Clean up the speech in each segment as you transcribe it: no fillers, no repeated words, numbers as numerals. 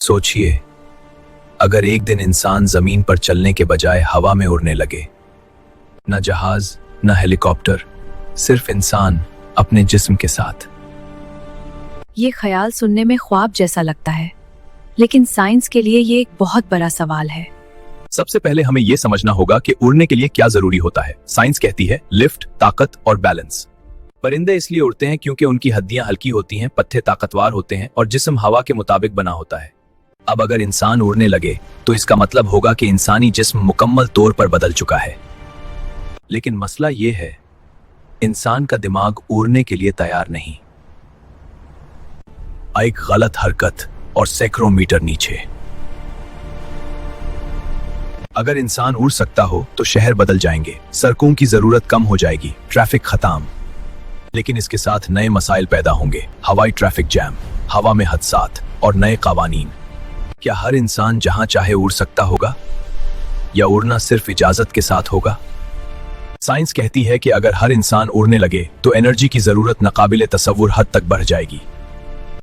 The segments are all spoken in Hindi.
सोचिए, अगर एक दिन इंसान जमीन पर चलने के बजाय हवा में उड़ने लगे, न जहाज न हेलीकॉप्टर, सिर्फ इंसान अपने जिस्म के साथ। ये ख्याल सुनने में ख्वाब जैसा लगता है, लेकिन साइंस के लिए ये एक बहुत बड़ा सवाल है। सबसे पहले हमें यह समझना होगा कि उड़ने के लिए क्या जरूरी होता है। साइंस कहती है लिफ्ट, ताकत और बैलेंस। परिंदे इसलिए उड़ते हैं क्योंकि उनकी हड्डियां हल्की होती हैं, पत्ते ताकतवर होते हैं और जिस्म हवा के मुताबिक बना होता है। अब अगर इंसान उड़ने लगे तो इसका मतलब होगा कि इंसानी जिस्म मुकम्मल तौर पर बदल चुका है। लेकिन मसला यह है, इंसान का दिमाग उड़ने के लिए तैयार नहीं। एक गलत हरकत और सैकड़ों मीटर नीचे। अगर इंसान उड़ सकता हो तो शहर बदल जाएंगे, सड़कों की जरूरत कम हो जाएगी, ट्रैफिक खत्म। लेकिन इसके साथ नए मसाइल पैदा होंगे, हवाई ट्रैफिक जैम, हवा में हादसात और नए कावानीन। क्या हर इंसान जहां चाहे उड़ सकता होगा, या उड़ना सिर्फ इजाजत के साथ होगा? साइंस कहती है कि अगर हर इंसान उड़ने लगे तो एनर्जी की जरूरत नाकाबिले तसव्वुर हद तक बढ़ जाएगी।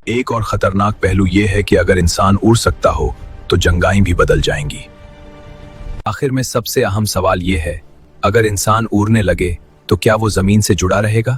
एक और खतरनाक पहलू यह है कि अगर इंसान उड़ सकता हो तो जंगाएं भी बदल जाएंगी। आखिर में सबसे अहम सवाल यह है, अगर इंसान उड़ने लगे तो क्या वो जमीन से जुड़ा रहेगा?